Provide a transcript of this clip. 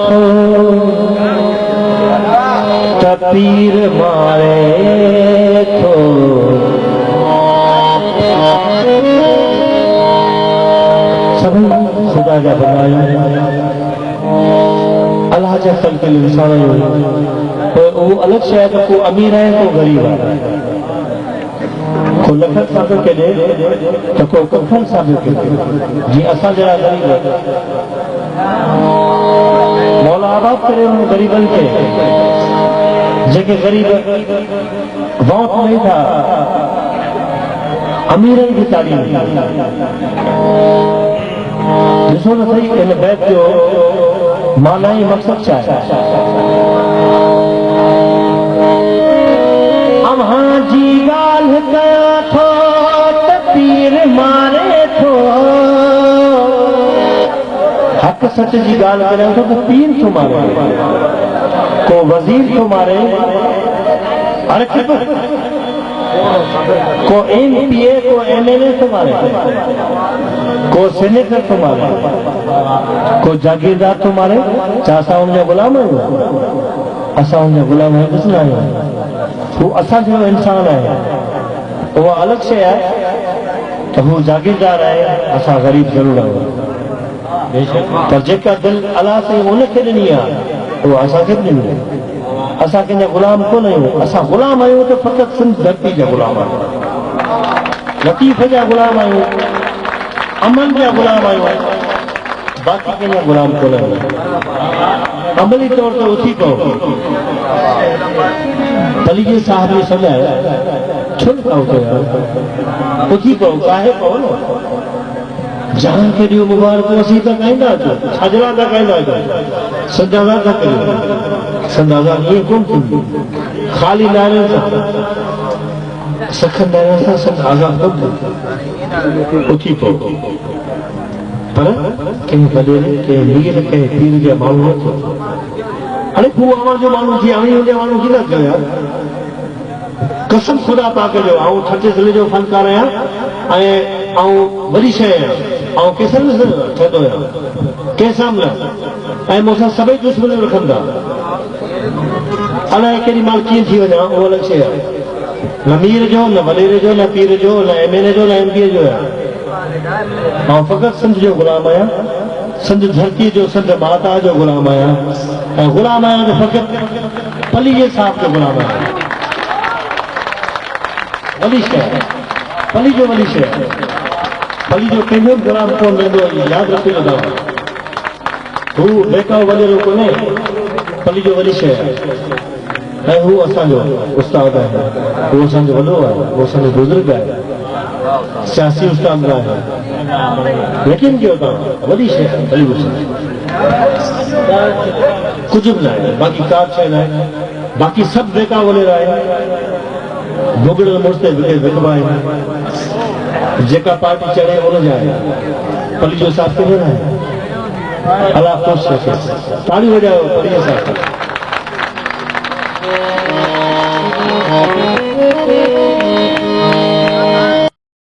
थो तपीर मारे थो सभी खुदा जा बनाया अल्लाह जा ख़ल्क़ इंसान तो वो अलग शय है को अमीर है को गरीब है को लखत साबित के दे तो को कफन साबित के जी असा जरा गरीब है मौला आबाद करे उन गरीबन के जेके गरीब वक्त नहीं था अमीरन की तालीम ॾिसो न सही इन बैत जो माना ही मक़सद छा आहे अव्हां जी ॻाल्हि कयां थो त पीर मारे थो हक़ सच जी ॻाल्हि करियां थो त पीर थो मारे को वज़ीर थो मारे अरे को MPA को MLA थो मारे को सेनेटर थो मारे को जागीरदार थो मारे छा असां उनजा गुलाम आहियूं असां उनजा गुलाम आहियूं आहियूं हू असांजो इंसान आहे उहा अलॻि शइ आहे त हू जागीरदार आहे असां ग़रीब ज़रूरु आहियूं पर जेका दिलि अलाह साईं उनखे ॾिनी आहे उहा असांखे बि ॾिनी आहे असां कंहिंजा गुलाम कोन आहियूं असां गुलाम आहियूं त फ़क़ति सिंध धरती जा गुलाम आहियूं लतीफ़ जा गुलाम आहियूं अमन जा गुलाम आहियूं बाक़ी कंहिंजा गुलाम कोन आहियूं अमली तौर ते उथी पओ पलीजे साहब ने समुझाया छो न उथो उथी पओ काहे पओ न जान के ॾियो मुबारक असीं त गाईंदा अचो छाजरा था गाईंदा अचो संदाज़ा था करियो संदाज़ा ईअं कोन थींदी ख़ाली नारियल सां सखन नारियल सां संदाज़ा कोन थींदी उथी पओ पर कंहिं वॾेरे कंहिं मीर कंहिं पीर जा माण्हू न थियो हाणे हू अवां जो माण्हू थी आहीं हुनजा माण्हू कीअं न थियो यार कसम खुदा पाक जो आऊं छठे ज़िले जो फनकार आहियां ऐं आऊं वॾी शइ आहियां ऐं कंहिंसां न ठहंदो आहियां कंहिंसां बि न ऐं मूंसां सभई दुश्मनियूं रखंदा अलाए केॾी महिल कीअं थी वञा उहो अलॻि शइ आहे न मीर जो न वॾेरे जो न पीर जो न MLA जो न MPA जो आहे ऐं फ़क़ति सिंध जो गुलाम आहियां सिंध धरती जो सिंध माता जो गुलाम आहियां ऐं गुलाम आहियां त फ़क़ति पलीजे साहब जो गुलाम आहियां वॾी शइ पली जो वॾी शइ पली जो कंहिंजो बि गुलाम कोन रहंदो यादि रखियो तव्हां हू बेकाओ वॾेरो कोन्हे पली जो वॾी शइ आहे ऐं हू असांजो उस्ताद आहे उहो असांजो वॾो आहे उहो असांजो बुज़ुर्ग आहे सियासी उस्ताद न आहे यकीन कयो तव्हां वॾी शइ आहे भली कुझु बि न आहे बाक़ी का शइ न आहे बाक़ी सभु बेका वॾेरा आहिनि भुगड़ल मुड़ुस ते विकबा आहिनि जेका पार्टी चढ़े उनजा आहे पली जो साथ कंहिंजो न आहे अलाह ख़ुशि रखे ताड़ी वॼायो पलीअ सां